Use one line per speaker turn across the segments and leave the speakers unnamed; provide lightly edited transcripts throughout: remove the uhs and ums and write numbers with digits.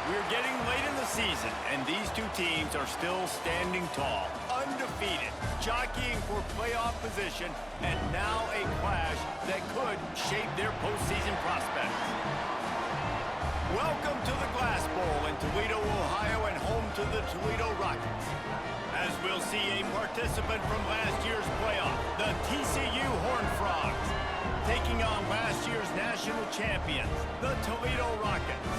We're getting late in the season, and these two teams are still standing tall, undefeated, jockeying for playoff position, and now a clash that could shape their postseason prospects. Welcome to the Glass Bowl in Toledo, Ohio, and home to the Toledo Rockets. As we'll see a participant from last year's playoff, the TCU Horned Frogs, taking on last year's national champions, the Toledo Rockets.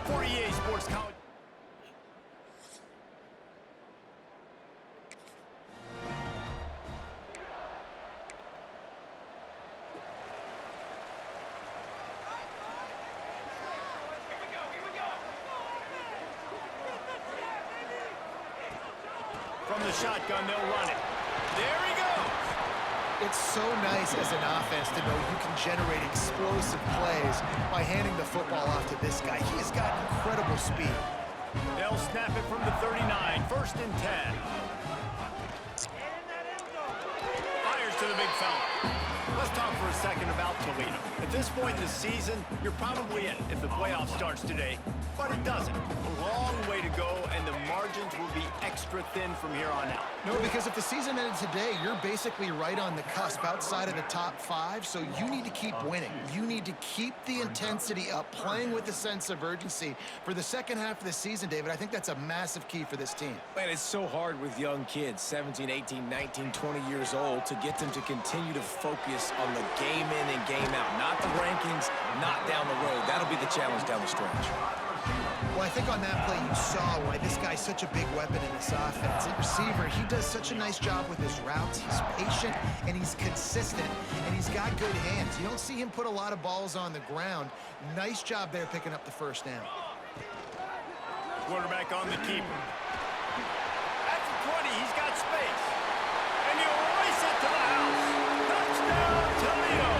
For EA Sports College. From the shotgun, they'll run it. There he goes.
It's so nice as an offense to know you can generate explosive plays by handing the football off to this guy. He has got incredible speed.
They'll snap it from the 39, 1st and 10. Fires to the big fella. Let's talk for a second about Toledo. At this point in the season, you're probably in if the playoff starts today, but it doesn't. A long way to go, and the margins will be extra thin from here on out.
No, because if the season ended today, you're basically right on the cusp outside of the top 5, so you need to keep winning. You need to keep the intensity up, playing with a sense of urgency. For the second half of the season, David, I think that's a massive key for this team.
Man, it's so hard with young kids, 17, 18, 19, 20 years old, to get them to continue to focus on the game in and game out. Not the rankings, not down the road. That'll be the challenge down the stretch.
Well, I think on that play you saw why this guy's such a big weapon in this offense. At receiver, he does such a nice job with his routes. He's patient, and he's consistent, and he's got good hands. You don't see him put a lot of balls on the ground. Nice job there picking up the first down.
Quarterback on the keeper. At the 20, he's got space. And he'll race it to the house. Touchdown, Toledo!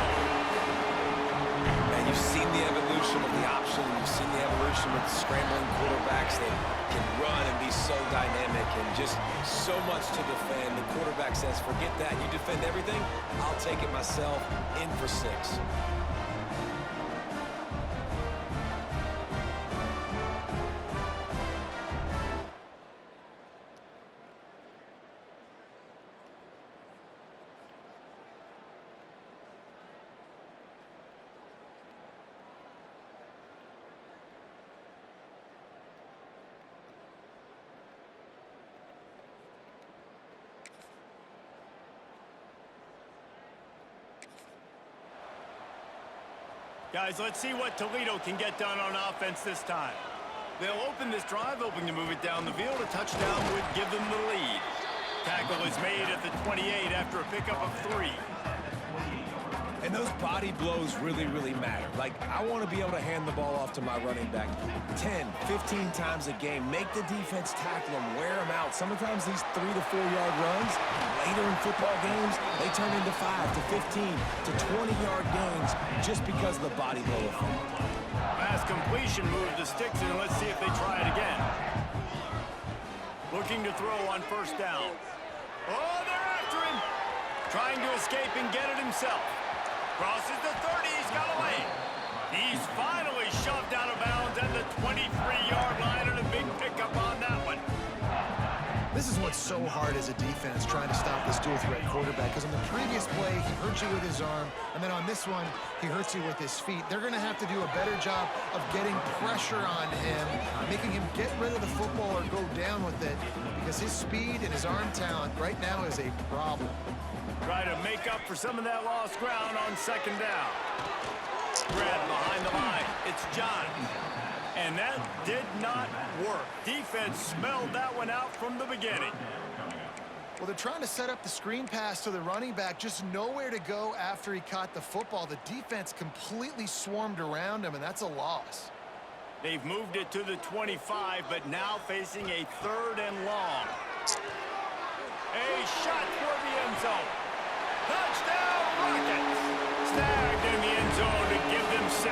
And you've seen the evolution of the option. You've seen the evolution with scrambling quarterbacks that can run and be so dynamic and just so much to defend. The quarterback says, forget that. You defend everything, I'll take it myself. In for 6.
Guys, let's see what Toledo can get done on offense this time. They'll open this drive, hoping to move it down the field. A touchdown would give them the lead. Tackle is made at the 28 after a pickup of 3.
And those body blows really, really matter. Like, I want to be able to hand the ball off to my running back 10, 15 times a game. Make the defense tackle them, wear them out. Sometimes these 3 to 4 yard runs, later in football games, they turn into 5 to 15 to 20-yard gains just because of the body blow effect.
Pass completion moved the sticks, and let's see if they try it again. Looking to throw on 1st down. Oh, they're after him. Trying to escape and get it himself. Crosses the 30, he's got away. He's finally shoved out of bounds at the 23-yard line, and a big pickup on that one.
This is what's so hard as a defense, trying to stop this dual-threat quarterback, because on the previous play, he hurt you with his arm, and then on this one, he hurts you with his feet. They're going to have to do a better job of getting pressure on him, making him get rid of the football or go down with it, because his speed and his arm talent right now is a problem.
Try to make up for some of that lost ground on 2nd down. Grab behind the line. It's John. And that did not work. Defense smelled that one out from the beginning.
Well, they're trying to set up the screen pass to the running back, just nowhere to go after he caught the football. The defense completely swarmed around him, and that's a loss.
They've moved it to the 25, but now facing a 3rd and long. A shot toward the end zone. Touchdown, Rockets! Snagged in the end zone to give them 6.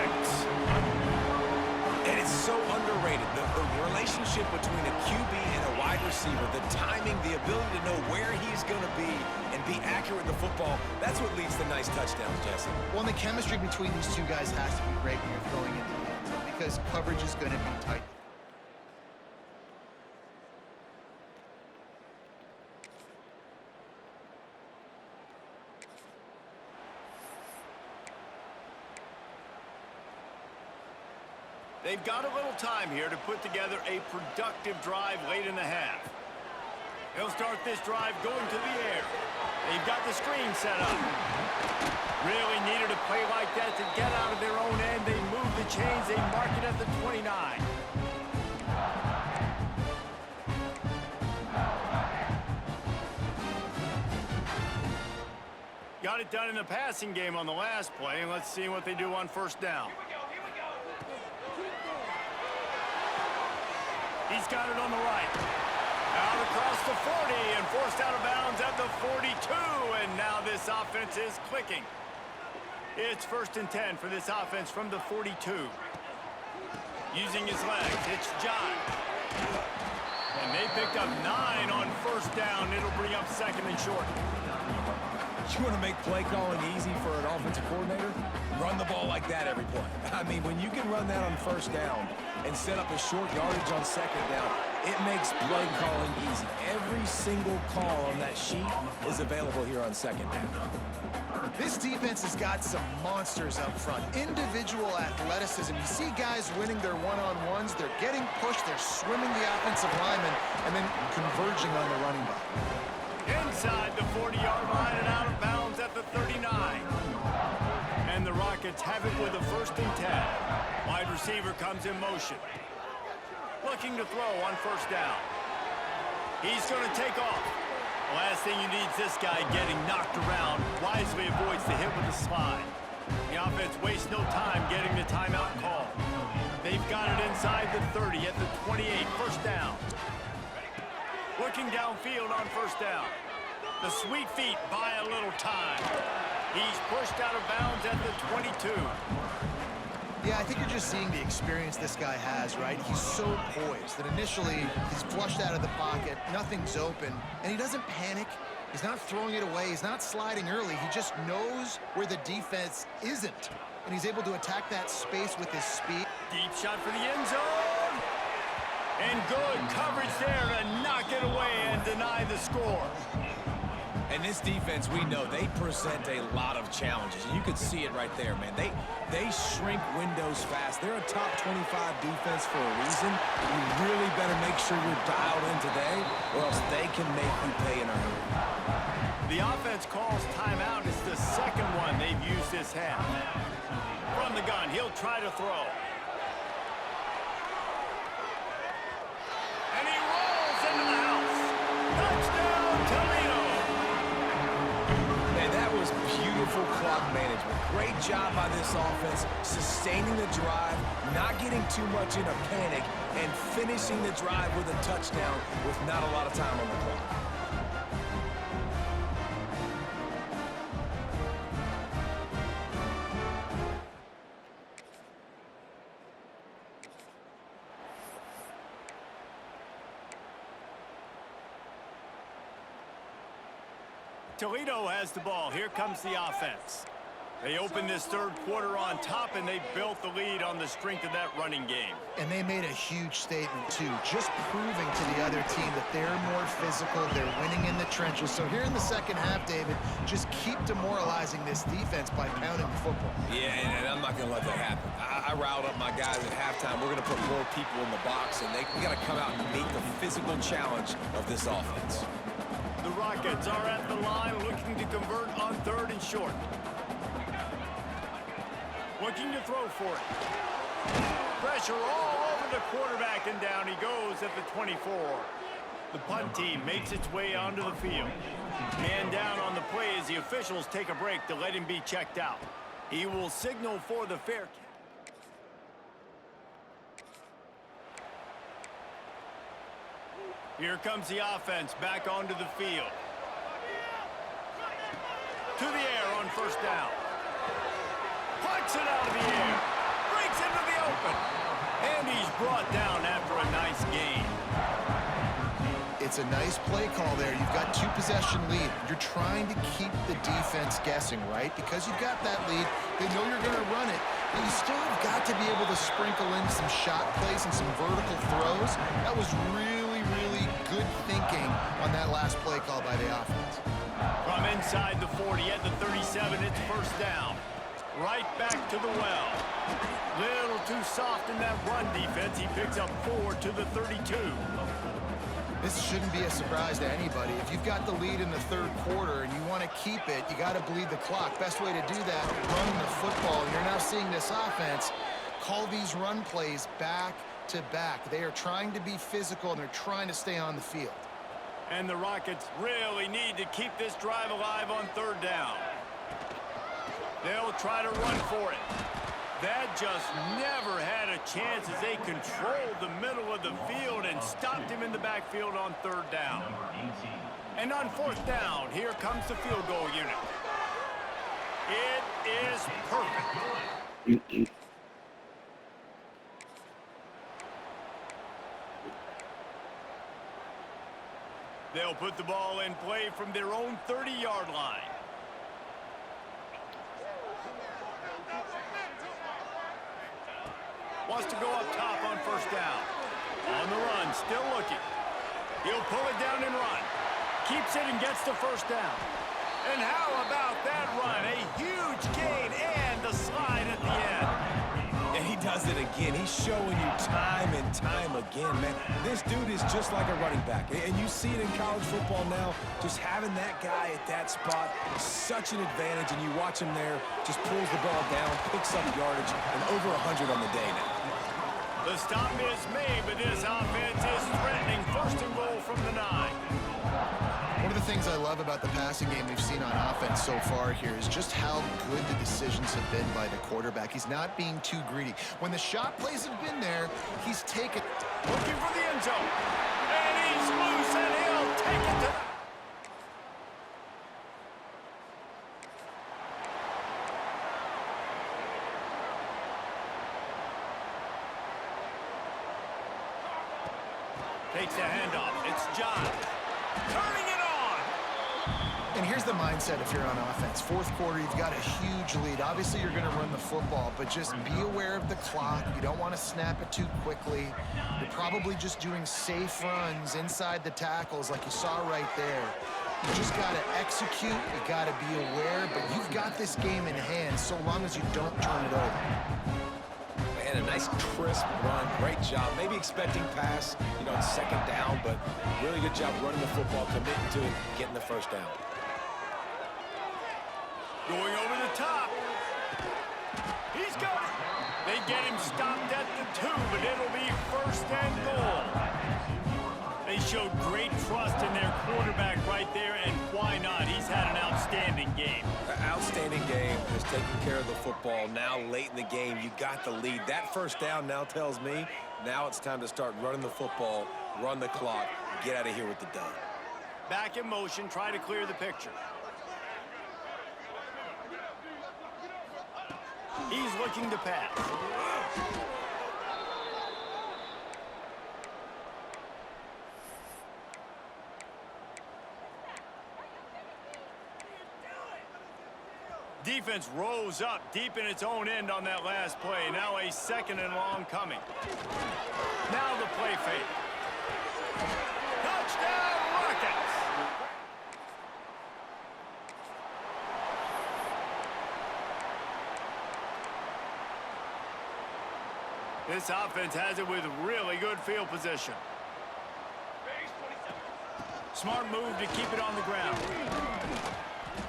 And it's so underrated. The relationship between a QB and a wide receiver, the timing, the ability to know where he's going to be and be accurate with the football, that's what leads to nice touchdowns, Jesse.
Well, and the chemistry between these two guys has to be great when you're throwing into the end zone, because coverage is going to be tight.
They've got a little time here to put together a productive drive late in the half. He'll start this drive going to the air. They've got the screen set up. Really needed a play like that to get out of their own end. They move the chains. They mark it at the 29. Got it done in the passing game on the last play, and let's see what they do on first down. He's got it on the right. Out across the 40 and forced out of bounds at the 42, and now this offense is clicking. It's 1st and 10 for this offense from the 42. Using his legs, it's John. And they picked up 9 on first down. It'll bring up 2nd and short.
You want to make play calling easy for an offensive coordinator? Run the ball like that every play. I mean, when you can run that on first down and set up a short yardage on second down, it makes play calling easy. Every single call on that sheet is available here on second down.
This defense has got some monsters up front. Individual athleticism. You see guys winning their one-on-ones. They're getting pushed. They're swimming the offensive lineman and then converging on the running back.
Inside the 40-yard line and out of bounds at the 39. And the Rockets have it with a 1st and 10. Wide receiver comes in motion. Looking to throw on first down. He's going to take off. The last thing you need is this guy getting knocked around. Wisely avoids the hit with the slide. The offense wastes no time getting the timeout call. They've got it inside the 30 at the 28. First down. Looking downfield on first down. The sweet feet buy a little time. He's pushed out of bounds at the 22.
Yeah, I think you're just seeing the experience this guy has, right? He's so poised that initially he's flushed out of the pocket, nothing's open, and he doesn't panic. He's not throwing it away. He's not sliding early. He just knows where the defense isn't, and he's able to attack that space with his speed.
Deep shot for the end zone. And good coverage there to knock it away and deny the score.
And this defense, we know, they present a lot of challenges. And you can see it right there, man. They shrink windows fast. They're a top 25 defense for a reason. You really better make sure you're dialed in today, or else they can make you pay in a hurry.
The offense calls timeout. It's the second one they've used this half. From the gun, he'll try to throw. And he rolls into the house. Touchdown, Toledo.
Man, that was beautiful clock management. Great job by this offense, sustaining the drive, not getting too much in a panic, and finishing the drive with a touchdown with not a lot of time on the clock.
Toledo has the ball. Here comes the offense. They open this third quarter on top, and they built the lead on the strength of that running game.
And they made a huge statement, too, just proving to the other team that they're more physical, they're winning in the trenches. So here in the second half, David, just keep demoralizing this defense by pounding the football.
Yeah, and I'm not going to let that happen. I riled up my guys at halftime. We're going to put more people in the box, and we got to come out and meet the physical challenge of this offense.
The Rockets are at the line looking to convert on 3rd and short. Looking to throw for it. Pressure all over the quarterback, and down he goes at the 24. The punt team makes its way onto the field. Man down on the play as the officials take a break to let him be checked out. He will signal for the fair kick. Here comes the offense back onto the field. To the air on first down. Puts it out of the air. Breaks into the open. And he's brought down after a nice gain.
It's a nice play call there. You've got 2-possession lead. You're trying to keep the defense guessing, right? Because you've got that lead, they know you're going to run it, but you still have got to be able to sprinkle in some shot plays and some vertical throws. That was really good thinking on that last play call by the offense.
From inside the 40 at the 37, it's first down. Right back to the well. Little too soft in that run defense. He picks up 4 to the 32.
This shouldn't be a surprise to anybody. If you've got the lead in the third quarter and you want to keep it, you got to bleed the clock. Best way to do that, run the football. And you're now seeing this offense call these run plays back to back. They are trying to be physical, and they're trying to stay on the field.
And the Rockets really need to keep this drive alive on third down. They'll try to run for it. That just never had a chance as they controlled the middle of the field and stopped him in the backfield on third down. And on fourth down, here comes the field goal unit. It is perfect. They'll put the ball in play from their own 30-yard line. Wants to go up top on first down. On the run, still looking. He'll pull it down and run. Keeps it and gets the first down. And how about that run? A huge gain and the slide at the end.
And he does it again. He's showing you time and time again, man. This dude is just like a running back. And you see it in college football now. Just having that guy at that spot is such an advantage. And you watch him there, just pulls the ball down, picks up yardage, and over 100 on the day now.
The stop is made, but this offense is threatening. First and goal from the 9.
One of the things I love about the passing game we've seen on offense so far here is just how good the decisions have been by the quarterback. He's not being too greedy. When the shot plays have been there, he's taken.
Looking for the end zone. And he's loose, and he'll take it to... Takes the handoff. It's John. Turning it on.
And here's the mindset if you're on offense. Fourth quarter, you've got a huge lead. Obviously, you're going to run the football, but just be aware of the clock. You don't want to snap it too quickly. You're probably just doing safe runs inside the tackles like you saw right there. You just got to execute. You got to be aware, but you've got this game in hand so long as you don't turn it over.
And a nice crisp run, great job. Maybe expecting pass, on second down, but really good job running the football, committing to it, getting the first down.
Going over the top. He's got it. They get him stopped at the 2, but it'll be first and goal. They showed great trust in their quarterback right there, and why not? He's had an outstanding game.
Outstanding game, has taken care of the football. Now late in the game, you got the lead. That first down now tells me now it's time to start running the football, run the clock, get out of here with the dub.
Back in motion, try to clear the picture. He's looking to pass. Defense rose up deep in its own end on that last play. Now a second and long coming. Now the play fake. Touchdown, Rockets! This offense has it with really good field position. Smart move to keep it on the ground.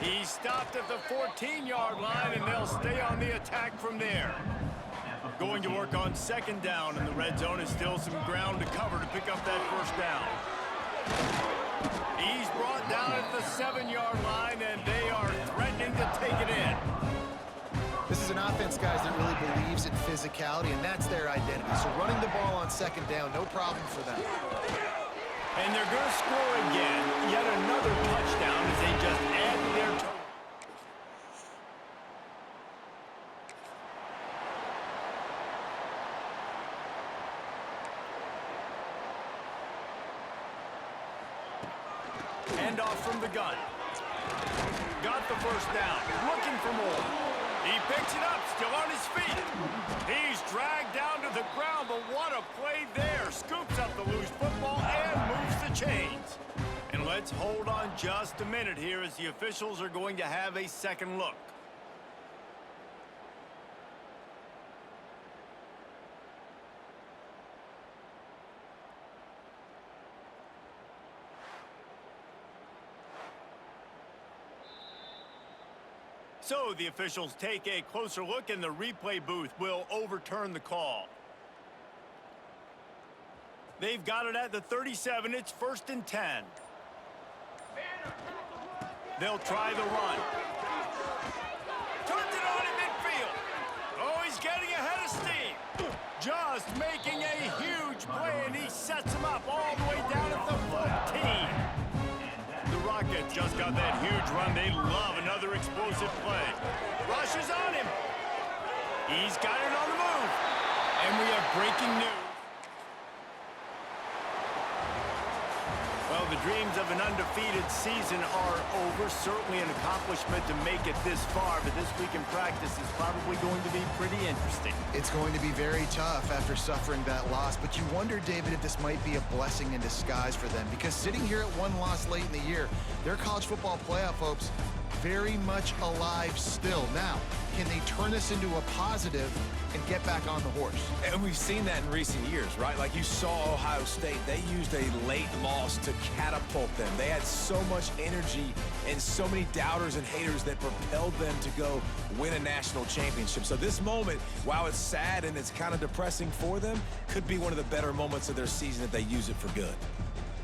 He stopped at the 14-yard line, and they'll stay on the attack from there. Going to work on second down, and the red zone is still some ground to cover to pick up that first down. He's brought down at the 7-yard line, and they are threatening to take it in.
This is an offense, guys, that really believes in physicality, and that's their identity. So running the ball on second down, no problem for them.
And they're going to score again. Yet another touchdown as they just add to their total. Handoff from the gun. Got the first down. Looking for more. He picks it up, still on his feet. He's dragged down to the ground, but what a play there. Scoops up the loose football and moves the chains. And let's hold on just a minute here as the officials are going to have a second look. So the officials take a closer look and the replay booth will overturn the call. They've got it at the 37. It's 1st and 10. They'll try the run. Turns it on in midfield. Oh, he's getting ahead of steam. Just making a huge play, and he sets him up all the way down at the 14. The Rockets just got that huge run. They love another explosive play. Rushes on him. He's got it on the move. And we have breaking news. Well, the dreams of an undefeated season are over. Certainly an accomplishment to make it this far, but this week in practice is probably going to be pretty interesting.
It's going to be very tough after suffering that loss, but you wonder, David, if this might be a blessing in disguise for them, because sitting here at one loss late in the year, their college football playoff hopes very much alive still. Now, can they turn this into a positive and get back on the horse?
And we've seen that in recent years, right? Like you saw Ohio State, they used a late loss to catapult them. They had so much energy and so many doubters and haters that propelled them to go win a national championship. So this moment, while it's sad and it's kind of depressing for them, could be one of the better moments of their season if they use it for good.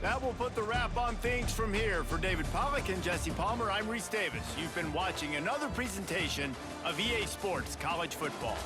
That will put the wrap on things from here. For David Pollack and Jesse Palmer, I'm Reese Davis. You've been watching another presentation of EA Sports College Football.